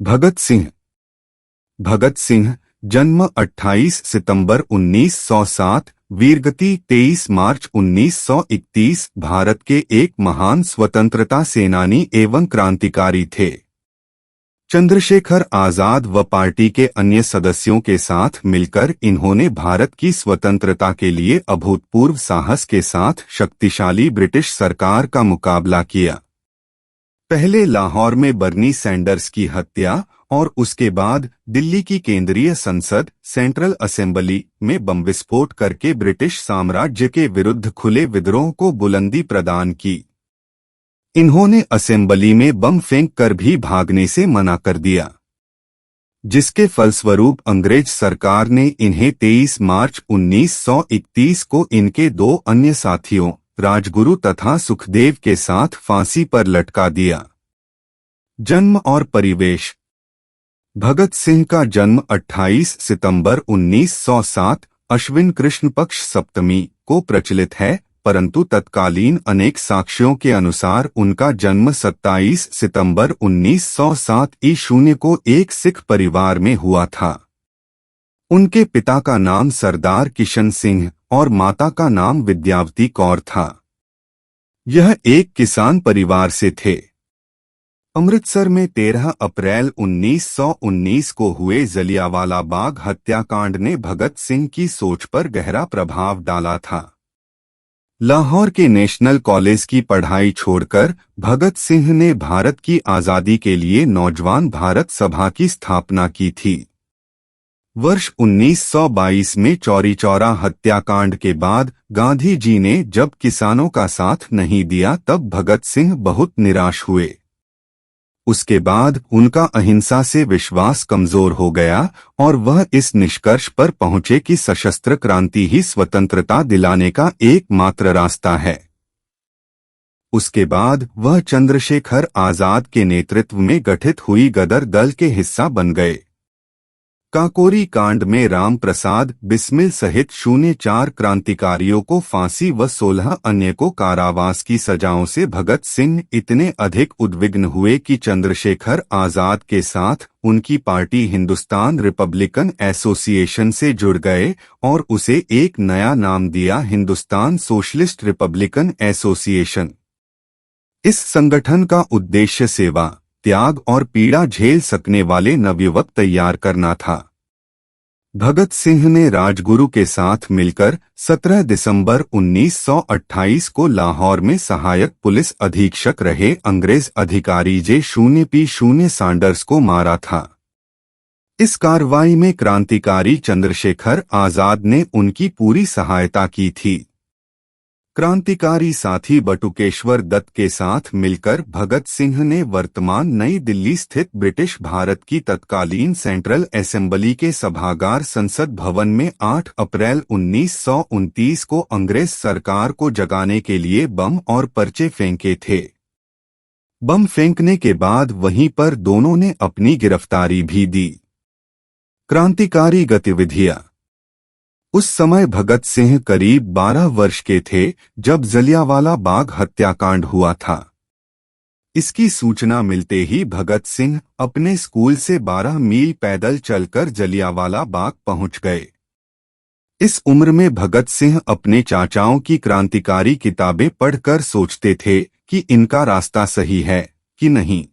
भगत सिंह। भगत सिंह जन्म 28 सितंबर 1907, वीरगति 23 मार्च 1931, भारत के एक महान स्वतंत्रता सेनानी एवं क्रांतिकारी थे। चंद्रशेखर आजाद व पार्टी के अन्य सदस्यों के साथ मिलकर इन्होंने भारत की स्वतंत्रता के लिए अभूतपूर्व साहस के साथ शक्तिशाली ब्रिटिश सरकार का मुकाबला किया। पहले लाहौर में बर्नी सैंडर्स की हत्या और उसके बाद दिल्ली की केंद्रीय संसद सेंट्रल असेंबली में बम विस्फोट करके ब्रिटिश साम्राज्य के विरुद्ध खुले विद्रोह को बुलंदी प्रदान की। इन्होंने असेंबली में बम फेंक कर भी भागने से मना कर दिया, जिसके फलस्वरूप अंग्रेज सरकार ने इन्हें 23 मार्च 1931 को इनके दो अन्य साथियों राजगुरु तथा सुखदेव के साथ फांसी पर लटका दिया। जन्म और परिवेश। भगत सिंह का जन्म 28 सितंबर 1907 अश्विन कृष्ण पक्ष सप्तमी को प्रचलित है, परंतु तत्कालीन अनेक साक्ष्यों के अनुसार उनका जन्म 27 सितंबर 1907 ईशून्य को एक सिख परिवार में हुआ था। उनके पिता का नाम सरदार किशन सिंह और माता का नाम विद्यावती कौर था। यह एक किसान परिवार से थे। अमृतसर में 13 अप्रैल 1919 को हुए जलियांवाला बाग हत्याकांड ने भगत सिंह की सोच पर गहरा प्रभाव डाला था। लाहौर के नेशनल कॉलेज की पढ़ाई छोड़कर भगत सिंह ने भारत की आज़ादी के लिए नौजवान भारत सभा की स्थापना की थी। वर्ष 1922 में चौरी चौरा हत्याकांड के बाद गांधी जी ने जब किसानों का साथ नहीं दिया तब भगत सिंह बहुत निराश हुए। उसके बाद उनका अहिंसा से विश्वास कमजोर हो गया और वह इस निष्कर्ष पर पहुंचे कि सशस्त्र क्रांति ही स्वतंत्रता दिलाने का एकमात्र रास्ता है। उसके बाद वह चंद्रशेखर आजाद के नेतृत्व में गठित हुई गदर दल के हिस्सा बन गए। काकोरी कांड में राम प्रसाद बिस्मिल सहित 04 क्रांतिकारियों को फांसी व 16 अन्य को कारावास की सजाओं से भगत सिंह इतने अधिक उद्विग्न हुए कि चंद्रशेखर आजाद के साथ उनकी पार्टी हिंदुस्तान रिपब्लिकन एसोसिएशन से जुड़ गए और उसे एक नया नाम दिया, हिंदुस्तान सोशलिस्ट रिपब्लिकन एसोसिएशन। इस संगठन का उद्देश्य सेवा, त्याग और पीड़ा झेल सकने वाले नवयुवक तैयार करना था। भगत सिंह ने राजगुरु के साथ मिलकर 17 दिसंबर 1928 को लाहौर में सहायक पुलिस अधीक्षक रहे अंग्रेज अधिकारी J0P0 सैंडर्स को मारा था। इस कार्रवाई में क्रांतिकारी चंद्रशेखर आजाद ने उनकी पूरी सहायता की थी। क्रांतिकारी साथी बटुकेश्वर दत्त के साथ मिलकर भगत सिंह ने वर्तमान नई दिल्ली स्थित ब्रिटिश भारत की तत्कालीन सेंट्रल असेंबली के सभागार संसद भवन में 8 अप्रैल 1929 को अंग्रेज सरकार को जगाने के लिए बम और पर्चे फेंके थे। बम फेंकने के बाद वहीं पर दोनों ने अपनी गिरफ्तारी भी दी। क्रांतिकारी गतिविधियां। उस समय भगत सिंह करीब 12 वर्ष के थे जब जलियांवाला बाग हत्याकांड हुआ था। इसकी सूचना मिलते ही भगत सिंह अपने स्कूल से 12 मील पैदल चलकर जलियांवाला बाग पहुंच गए। इस उम्र में भगत सिंह अपने चाचाओं की क्रांतिकारी किताबें पढ़कर सोचते थे कि इनका रास्ता सही है कि नहीं।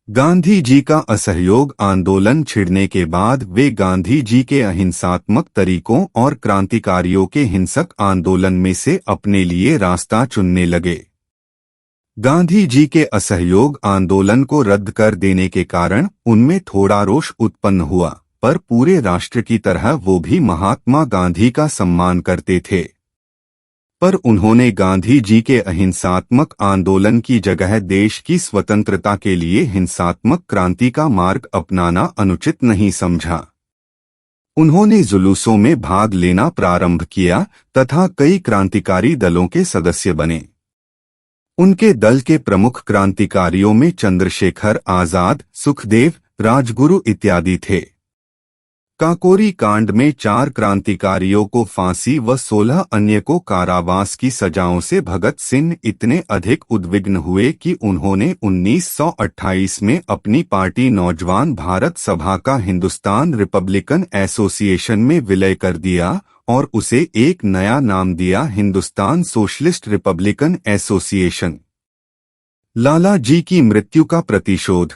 गांधी जी का असहयोग आंदोलन छिड़ने के बाद वे गांधी जी के अहिंसात्मक तरीकों और क्रांतिकारियों के हिंसक आंदोलन में से अपने लिए रास्ता चुनने लगे। गांधी जी के असहयोग आंदोलन को रद्द कर देने के कारण उनमें थोड़ा रोष उत्पन्न हुआ, पर पूरे राष्ट्र की तरह वो भी महात्मा गांधी का सम्मान करते थे। पर उन्होंने गांधी जी के अहिंसात्मक आंदोलन की जगह देश की स्वतंत्रता के लिए हिंसात्मक क्रांति का मार्ग अपनाना अनुचित नहीं समझा। उन्होंने जुलूसों में भाग लेना प्रारंभ किया तथा कई क्रांतिकारी दलों के सदस्य बने। उनके दल के प्रमुख क्रांतिकारियों में चंद्रशेखर आजाद, सुखदेव, राजगुरु इत्यादि थे। काकोरी कांड में 4 क्रांतिकारियों को फांसी व 16 अन्य को कारावास की सजाओं से भगत सिंह इतने अधिक उद्विग्न हुए कि उन्होंने 1928 में अपनी पार्टी नौजवान भारत सभा का हिंदुस्तान रिपब्लिकन एसोसिएशन में विलय कर दिया और उसे एक नया नाम दिया, हिंदुस्तान सोशलिस्ट रिपब्लिकन एसोसिएशन। लाला जी की मृत्यु का प्रतिशोध।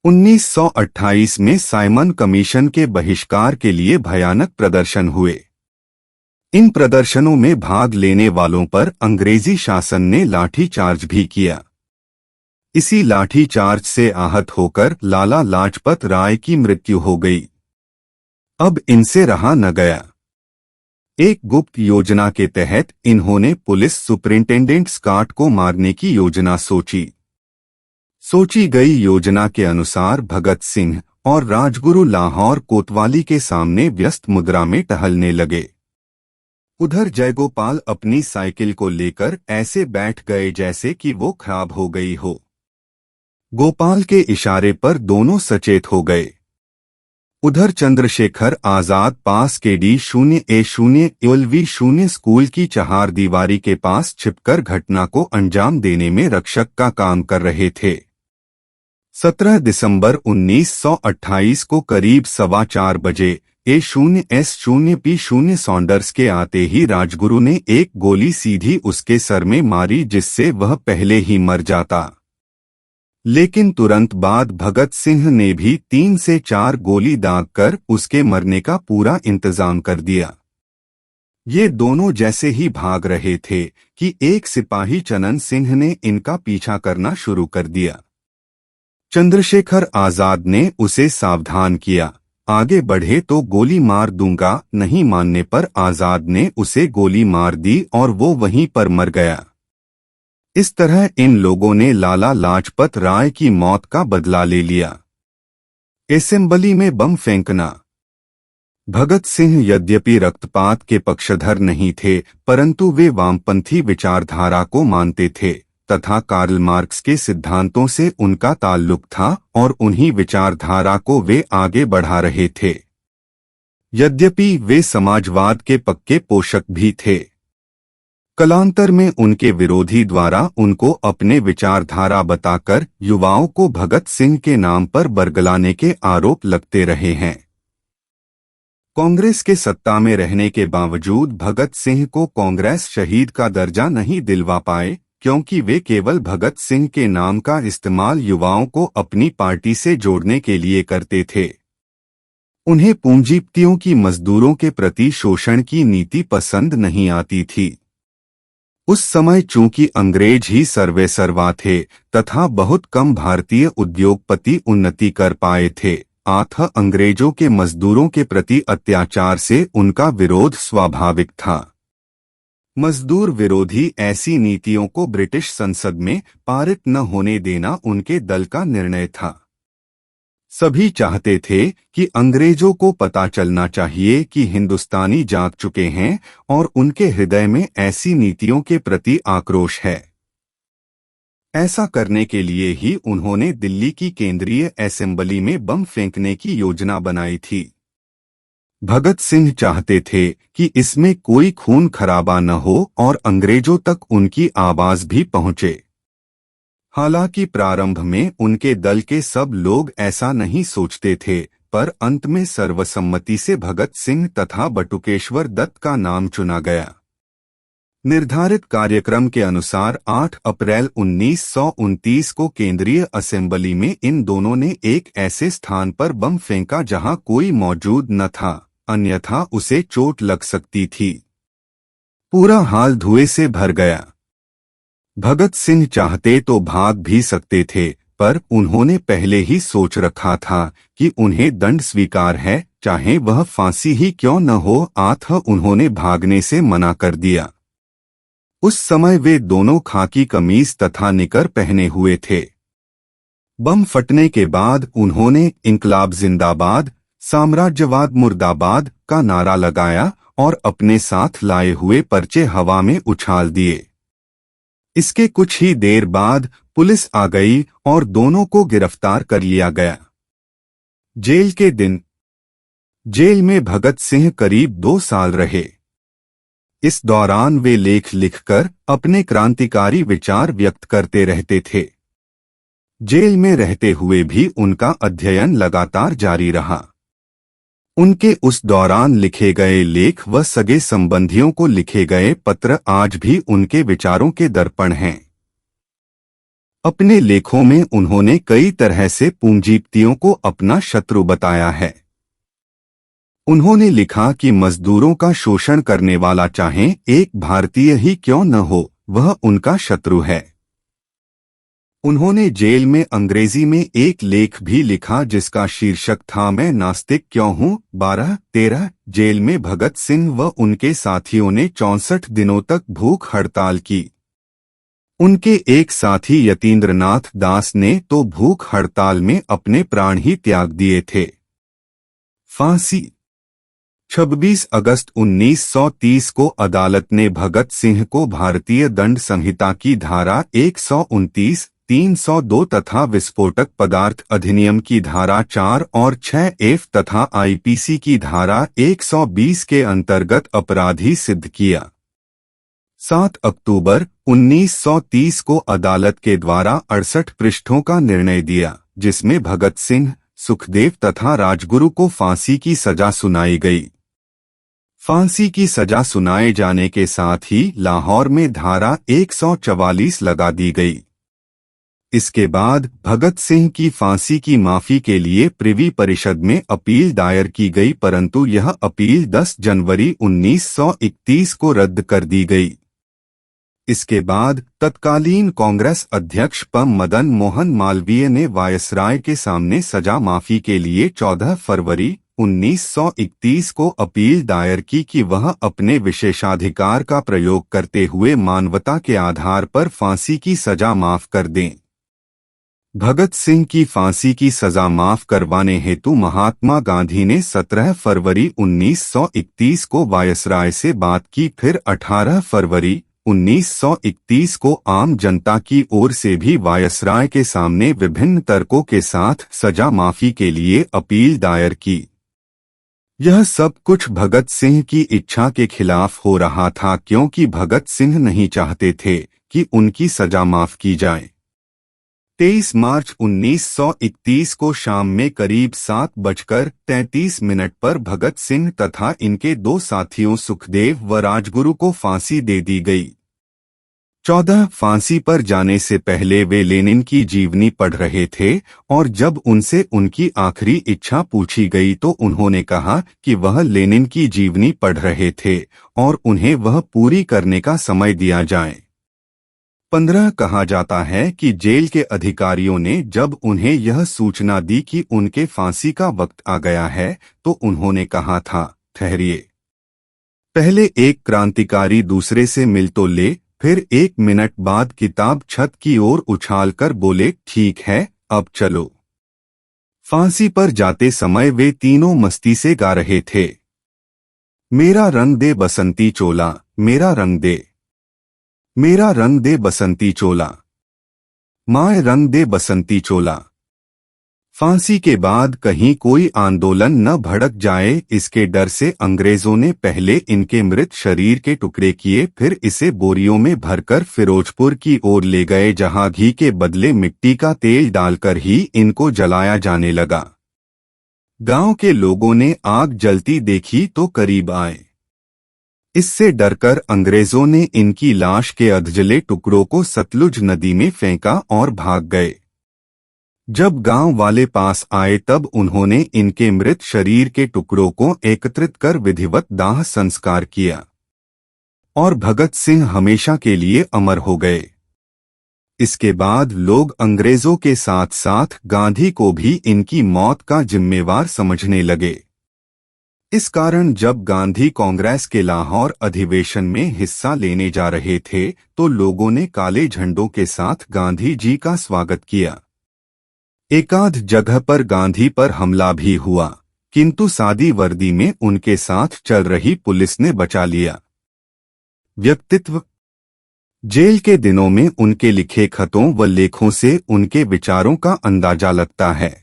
1928 में साइमन कमीशन के बहिष्कार के लिए भयानक प्रदर्शन हुए। इन प्रदर्शनों में भाग लेने वालों पर अंग्रेजी शासन ने लाठीचार्ज भी किया। इसी लाठीचार्ज से आहत होकर लाला लाजपत राय की मृत्यु हो गई। अब इनसे रहा न गया। एक गुप्त योजना के तहत इन्होंने पुलिस सुपरिंटेंडेंट स्कॉट को मारने की योजना सोची गई योजना के अनुसार भगत सिंह और राजगुरु लाहौर कोतवाली के सामने व्यस्त मुद्रा में टहलने लगे। उधर जयगोपाल अपनी साइकिल को लेकर ऐसे बैठ गए जैसे कि वो खराब हो गई हो। गोपाल के इशारे पर दोनों सचेत हो गए। उधर चंद्रशेखर आजाद पास के D0A0 स्कूल की चहार दीवारी के पास छिपकर घटना को अंजाम देने में रक्षक का काम कर रहे थे। 17 दिसंबर 1928 को करीब 4:15 बजे A0S0P0 सॉन्डर्स के आते ही राजगुरु ने एक गोली सीधी उसके सर में मारी, जिससे वह पहले ही मर जाता। लेकिन तुरंत बाद भगत सिंह ने भी 3 से 4 गोली दागकर उसके मरने का पूरा इंतजाम कर दिया। ये दोनों जैसे ही भाग रहे थे कि एक सिपाही चनन सिंह ने इनका पीछा करना शुरू कर दिया। चंद्रशेखर आजाद ने उसे सावधान किया, आगे बढ़े तो गोली मार दूंगा। नहीं मानने पर आजाद ने उसे गोली मार दी और वो वहीं पर मर गया। इस तरह इन लोगों ने लाला लाजपत राय की मौत का बदला ले लिया। असेंबली में बम फेंकना। भगत सिंह यद्यपि रक्तपात के पक्षधर नहीं थे, परंतु वे वामपंथी विचारधारा को मानते थे तथा कार्ल मार्क्स के सिद्धांतों से उनका ताल्लुक था और उन्हीं विचारधारा को वे आगे बढ़ा रहे थे। यद्यपि वे समाजवाद के पक्के पोषक भी थे। कालांतर में उनके विरोधी द्वारा उनको अपने विचारधारा बताकर युवाओं को भगत सिंह के नाम पर बरगलाने के आरोप लगते रहे हैं। कांग्रेस के सत्ता में रहने के बावजूद भगत सिंह को कांग्रेस शहीद का दर्जा नहीं दिलवा पाए, क्योंकि वे केवल भगत सिंह के नाम का इस्तेमाल युवाओं को अपनी पार्टी से जोड़ने के लिए करते थे। उन्हें पूंजीपतियों की मजदूरों के प्रति शोषण की नीति पसंद नहीं आती थी। उस समय चूंकि अंग्रेज ही सर्वेसर्वा थे तथा बहुत कम भारतीय उद्योगपति उन्नति कर पाए थे, अतः अंग्रेजों के मजदूरों के प्रति अत्याचार से उनका विरोध स्वाभाविक था। मजदूर विरोधी ऐसी नीतियों को ब्रिटिश संसद में पारित न होने देना उनके दल का निर्णय था। सभी चाहते थे कि अंग्रेजों को पता चलना चाहिए कि हिंदुस्तानी जाग चुके हैं और उनके हृदय में ऐसी नीतियों के प्रति आक्रोश है। ऐसा करने के लिए ही उन्होंने दिल्ली की केंद्रीय असेंबली में बम फेंकने की योजना बनाई थी। भगत सिंह चाहते थे कि इसमें कोई खून खराबा न हो और अंग्रेजों तक उनकी आवाज भी पहुंचे। हालांकि प्रारंभ में उनके दल के सब लोग ऐसा नहीं सोचते थे, पर अंत में सर्वसम्मति से भगत सिंह तथा बटुकेश्वर दत्त का नाम चुना गया। निर्धारित कार्यक्रम के अनुसार 8 अप्रैल 1929 को केंद्रीय असेंबली में इन दोनों ने एक ऐसे स्थान पर बम फेंका जहां कोई मौजूद न था, अन्यथा उसे चोट लग सकती थी। पूरा हाल धुएं से भर गया। भगत सिंह चाहते तो भाग भी सकते थे, पर उन्होंने पहले ही सोच रखा था कि उन्हें दंड स्वीकार है, चाहे वह फांसी ही क्यों न हो, अतः उन्होंने भागने से मना कर दिया। उस समय वे दोनों खाकी कमीज तथा निकर पहने हुए थे। बम फटने के बाद उन्होंने इंकलाब जिंदाबाद, साम्राज्यवाद मुर्दाबाद का नारा लगाया और अपने साथ लाए हुए पर्चे हवा में उछाल दिए। इसके कुछ ही देर बाद पुलिस आ गई और दोनों को गिरफ्तार कर लिया गया। जेल के दिन जेल में भगत सिंह करीब 2 साल रहे। इस दौरान वे लेख लिखकर अपने क्रांतिकारी विचार व्यक्त करते रहते थे। जेल में रहते हुए भी उनका अध्ययन लगातार जारी रहा। उनके उस दौरान लिखे गए लेख व सगे संबंधियों को लिखे गए पत्र आज भी उनके विचारों के दर्पण हैं। अपने लेखों में उन्होंने कई तरह से पूंजीपतियों को अपना शत्रु बताया है। उन्होंने लिखा कि मजदूरों का शोषण करने वाला चाहे एक भारतीय ही क्यों न हो, वह उनका शत्रु है। उन्होंने जेल में अंग्रेजी में एक लेख भी लिखा जिसका शीर्षक था मैं नास्तिक क्यों हूँ। 12-13 जेल में भगत सिंह व उनके साथियों ने 64 दिनों तक भूख हड़ताल की। उनके एक साथी यतीन्द्रनाथ दास ने तो भूख हड़ताल में अपने प्राण ही त्याग दिए थे। फांसी 26 अगस्त 1930 को अदालत ने भगत सिंह को भारतीय दंड संहिता की धारा 129, 302 तथा विस्फोटक पदार्थ अधिनियम की धारा 4 और 6F तथा आईपीसी की धारा 120 के अंतर्गत अपराधी सिद्ध किया। 7 अक्टूबर 1930 को अदालत के द्वारा 68 पृष्ठों का निर्णय दिया, जिसमें भगत सिंह, सुखदेव तथा राजगुरु को फांसी की सजा सुनाई गई। फांसी की सजा सुनाए जाने के साथ ही लाहौर में धारा 144 लगा दी गई। इसके बाद भगत सिंह की फांसी की माफी के लिए प्रिवी परिषद में अपील दायर की गई, परंतु यह अपील 10 जनवरी 1931 को रद्द कर दी गई। इसके बाद तत्कालीन कांग्रेस अध्यक्ष पं मदन मोहन मालवीय ने वायसराय के सामने सजा माफी के लिए 14 फरवरी 1931 को अपील दायर की कि वह अपने विशेषाधिकार का प्रयोग करते हुए मानवता के आधार पर फांसी की सजा माफ कर दें। भगत सिंह की फांसी की सजा माफ करवाने हेतु महात्मा गांधी ने 17 फरवरी 1931 को वायसराय से बात की। फिर 18 फरवरी 1931 को आम जनता की ओर से भी वायसराय के सामने विभिन्न तर्कों के साथ सजा माफी के लिए अपील दायर की। यह सब कुछ भगत सिंह की इच्छा के खिलाफ हो रहा था, क्योंकि भगत सिंह नहीं चाहते थे कि उनकी सजा माफ की जाए। 23 मार्च 1931 को शाम में करीब 7:33 पर भगत सिंह तथा इनके 2 साथियों सुखदेव व राजगुरु को फांसी दे दी गई। 14 फांसी पर जाने से पहले वे लेनिन की जीवनी पढ़ रहे थे और जब उनसे उनकी आखिरी इच्छा पूछी गई तो उन्होंने कहा कि वह लेनिन की जीवनी पढ़ रहे थे और उन्हें वह पूरी करने का समय दिया जाए। 15 कहा जाता है कि जेल के अधिकारियों ने जब उन्हें यह सूचना दी कि उनके फांसी का वक्त आ गया है तो उन्होंने कहा था, ठहरिए, पहले एक क्रांतिकारी दूसरे से मिल तो ले। फिर 1 मिनट बाद किताब छत की ओर उछालकर बोले, ठीक है, अब चलो। फांसी पर जाते समय वे तीनों मस्ती से गा रहे थे, मेरा रंग दे बसंती चोला, मेरा रंग दे, मेरा रंग दे बसंती चोला, माए रंग दे बसंती चोला। फांसी के बाद कहीं कोई आंदोलन न भड़क जाए, इसके डर से अंग्रेजों ने पहले इनके मृत शरीर के टुकड़े किए, फिर इसे बोरियों में भरकर फिरोजपुर की ओर ले गए, जहां घी के बदले मिट्टी का तेल डालकर ही इनको जलाया जाने लगा। गांव के लोगों ने आग जलती देखी तो करीब आए। इससे डरकर अंग्रेजों ने इनकी लाश के अधजले टुकड़ों को सतलुज नदी में फेंका और भाग गए। जब गांव वाले पास आए तब उन्होंने इनके मृत शरीर के टुकड़ों को एकत्रित कर विधिवत दाह संस्कार किया और भगत सिंह हमेशा के लिए अमर हो गए। इसके बाद लोग अंग्रेजों के साथ साथ गांधी को भी इनकी मौत का जिम्मेवार समझने लगे। इस कारण जब गांधी कांग्रेस के लाहौर अधिवेशन में हिस्सा लेने जा रहे थे तो लोगों ने काले झंडों के साथ गांधी जी का स्वागत किया। एकाध जगह पर गांधी पर हमला भी हुआ, किंतु सादी वर्दी में उनके साथ चल रही पुलिस ने बचा लिया। व्यक्तित्व। जेल के दिनों में उनके लिखे खतों व लेखों से उनके विचारों का अंदाजा लगता है।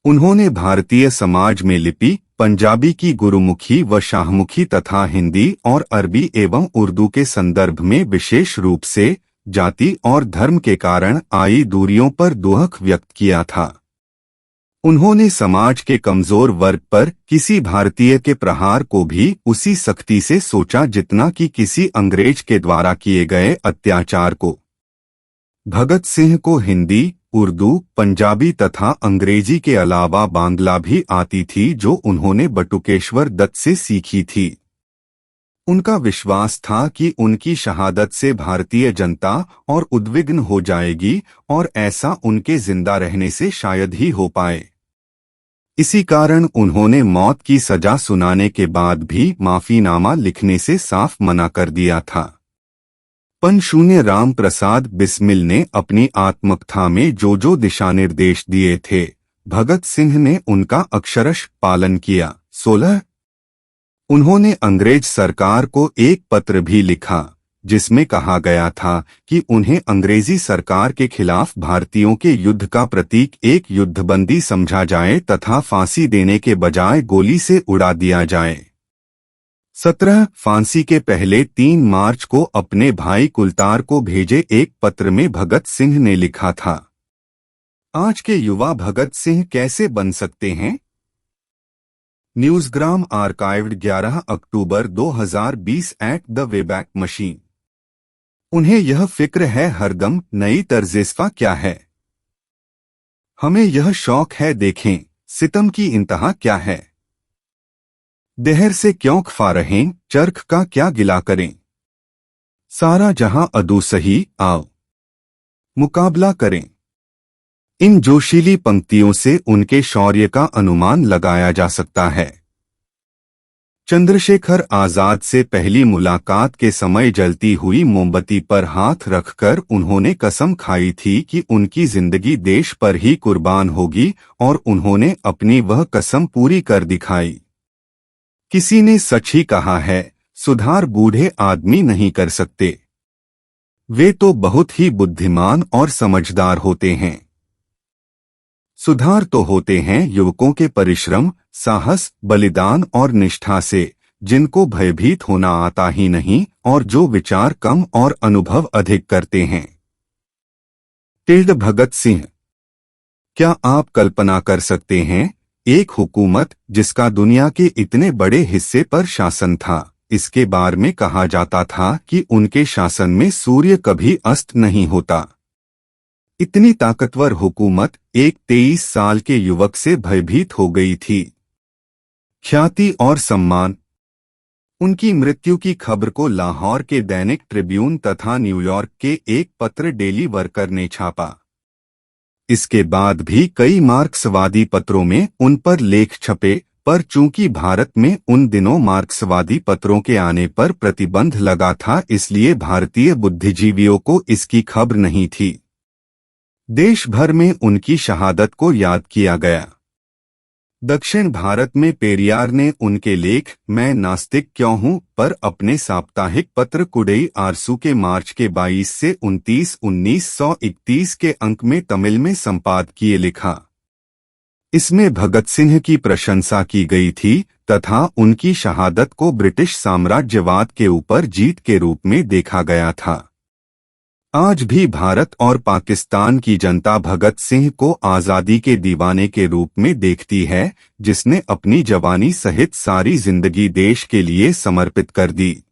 उन्होंने भारतीय समाज में लिपि, पंजाबी की गुरुमुखी व शाहमुखी तथा हिंदी और अरबी एवं उर्दू के संदर्भ में विशेष रूप से जाति और धर्म के कारण आई दूरियों पर दुख व्यक्त किया था। उन्होंने समाज के कमजोर वर्ग पर किसी भारतीय के प्रहार को भी उसी सख्ती से सोचा जितना कि किसी अंग्रेज के द्वारा किए गए अत्याचार को। भगत सिंह को हिंदी, उर्दू, पंजाबी तथा अंग्रेजी के अलावा बांग्ला भी आती थी, जो उन्होंने बटुकेश्वर दत्त से सीखी थी। उनका विश्वास था कि उनकी शहादत से भारतीय जनता और उद्विग्न हो जाएगी और ऐसा उनके जिंदा रहने से शायद ही हो पाए। इसी कारण उन्होंने मौत की सजा सुनाने के बाद भी माफीनामा लिखने से साफ मना कर दिया था। पनशून्य राम प्रसाद बिस्मिल ने अपनी आत्मकथा में जो दिशानिर्देश दिए थे, भगत सिंह ने उनका अक्षरशः पालन किया। 16 उन्होंने अंग्रेज सरकार को एक पत्र भी लिखा जिसमें कहा गया था कि उन्हें अंग्रेजी सरकार के खिलाफ भारतीयों के युद्ध का प्रतीक एक युद्धबंदी समझा जाए तथा फांसी देने के बजाय गोली से उड़ा दिया जाए। 17 फांसी के पहले 3 मार्च को अपने भाई कुलतार को भेजे एक पत्र में भगत सिंह ने लिखा था, आज के युवा भगत सिंह कैसे बन सकते हैं। Newsgram archived 11 October 2020 at the Wayback machine. उन्हें यह फिक्र है हरदम नई तर्जेस्फा क्या है, हमें यह शौक है देखें सितम की इंतहा क्या है। दहर से क्यों खफा रहें, चरख का क्या गिला करें। सारा जहां अदू सही आओ मुकाबला करें। इन जोशीली पंक्तियों से उनके शौर्य का अनुमान लगाया जा सकता है। चंद्रशेखर आजाद से पहली मुलाकात के समय जलती हुई मोमबत्ती पर हाथ रखकर उन्होंने कसम खाई थी कि उनकी जिंदगी देश पर ही कुर्बान होगी और उन्होंने अपनी वह कसम पूरी कर दिखाई। किसी ने सच ही कहा है, सुधार बूढ़े आदमी नहीं कर सकते, वे तो बहुत ही बुद्धिमान और समझदार होते हैं। सुधार तो होते हैं युवकों के परिश्रम, साहस, बलिदान और निष्ठा से, जिनको भयभीत होना आता ही नहीं और जो विचार कम और अनुभव अधिक करते हैं। भगत सिंह। क्या आप कल्पना कर सकते हैं, एक हुकूमत जिसका दुनिया के इतने बड़े हिस्से पर शासन था, इसके बारे में कहा जाता था कि उनके शासन में सूर्य कभी अस्त नहीं होता। इतनी ताकतवर हुकूमत एक 23 साल के युवक से भयभीत हो गई थी। ख्याति और सम्मान। उनकी मृत्यु की खबर को लाहौर के दैनिक ट्रिब्यून तथा न्यूयॉर्क के एक पत्र डेली वर्कर ने छापा। इसके बाद भी कई मार्क्सवादी पत्रों में उन पर लेख छपे, पर चूंकि भारत में उन दिनों मार्क्सवादी पत्रों के आने पर प्रतिबंध लगा था, इसलिए भारतीय बुद्धिजीवियों को इसकी खबर नहीं थी। देश भर में उनकी शहादत को याद किया गया। दक्षिण भारत में पेरियार ने उनके लेख मैं नास्तिक क्यों हूं पर अपने साप्ताहिक पत्र कुडई आरसू के मार्च के 22 से 29 1931 के अंक में तमिल में संपादकीय लिखा। इसमें भगत सिंह की प्रशंसा की गई थी तथा उनकी शहादत को ब्रिटिश साम्राज्यवाद के ऊपर जीत के रूप में देखा गया था। आज भी भारत और पाकिस्तान की जनता भगत सिंह को आज़ादी के दीवाने के रूप में देखती है, जिसने अपनी जवानी सहित सारी जिंदगी देश के लिए समर्पित कर दी।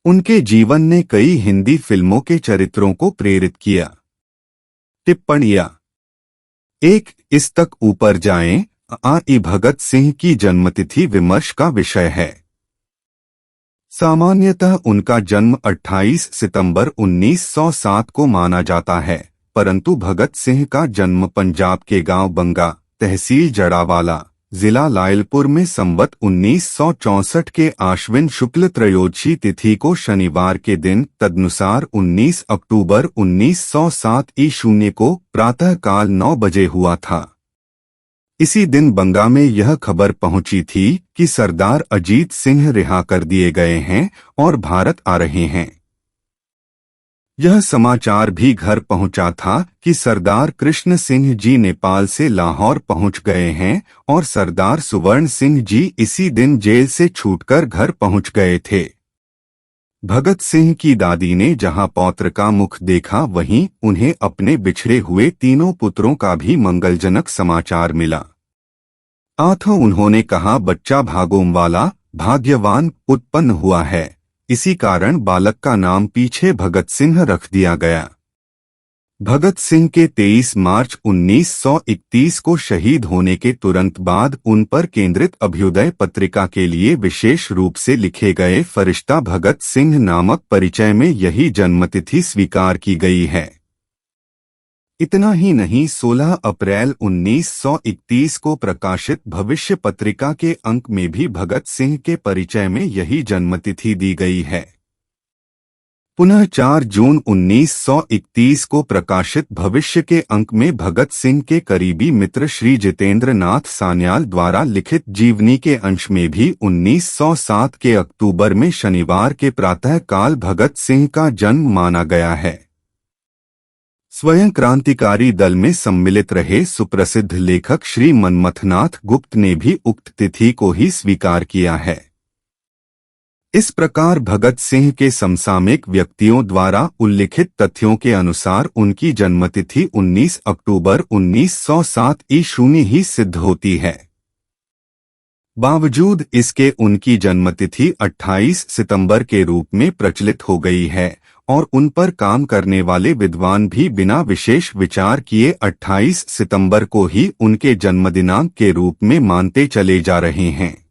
उनके जीवन ने कई हिंदी फिल्मों के चरित्रों को प्रेरित किया। टिप्पणियां। 1. इस तक ऊपर जाएं, आ.ई. भगत सिंह की जन्मतिथि विमर्श का विषय है। सामान्यतः उनका जन्म 28 सितंबर 1907 को माना जाता है, परंतु भगत सिंह का जन्म पंजाब के गांव बंगा, तहसील जड़ावाला, जिला लायलपुर में संवत 1964 के आश्विन शुक्ल त्रयोदशी तिथि को शनिवार के दिन, तदनुसार 19 अक्टूबर 1907 ई. को प्रातःकाल 9 बजे हुआ था। इसी दिन बंगा में यह खबर पहुंची थी कि सरदार अजीत सिंह रिहा कर दिए गए हैं और भारत आ रहे हैं। यह समाचार भी घर पहुंचा था कि सरदार कृष्ण सिंह जी नेपाल से लाहौर पहुंच गए हैं और सरदार सुवर्ण सिंह जी इसी दिन जेल से छूटकर घर पहुंच गए थे। भगत सिंह की दादी ने जहां पौत्र का मुख देखा, वहीं उन्हें अपने बिछड़े हुए तीनों पुत्रों का भी मंगलजनक समाचार मिला। आठों उन्होंने कहा, बच्चा भागों वाला भाग्यवान उत्पन्न हुआ है, इसी कारण बालक का नाम पीछे भगत सिंह रख दिया गया। भगत सिंह के 23 मार्च 1931 को शहीद होने के तुरंत बाद उन पर केंद्रित अभ्युदय पत्रिका के लिए विशेष रूप से लिखे गए फरिश्ता भगत सिंह नामक परिचय में यही जन्मतिथि स्वीकार की गई है। इतना ही नहीं, 16 अप्रैल 1931 को प्रकाशित भविष्य पत्रिका के अंक में भी भगत सिंह के परिचय में यही जन्मतिथि दी गई है। पुनः 4 जून 1931 को प्रकाशित भविष्य के अंक में भगत सिंह के करीबी मित्र श्री जितेंद्र नाथ सान्याल द्वारा लिखित जीवनी के अंश में भी 1907 के अक्टूबर में शनिवार के प्रातः काल भगत सिंह का जन्म माना गया है। स्वयं क्रांतिकारी दल में सम्मिलित रहे सुप्रसिद्ध लेखक श्री मनमथनाथ गुप्त ने भी उक्त तिथि को ही स्वीकार किया है। इस प्रकार भगत सिंह के समसामयिक व्यक्तियों द्वारा उल्लिखित तथ्यों के अनुसार उनकी जन्मतिथि 19 अक्टूबर 1907 ईशूनी ही सिद्ध होती है। बावजूद इसके उनकी जन्मतिथि 28 सितंबर के रूप में प्रचलित हो गई है और उन पर काम करने वाले विद्वान भी बिना विशेष विचार किए 28 सितंबर को ही उनके जन्मदिनांक के रूप में मानते चले जा रहे हैं।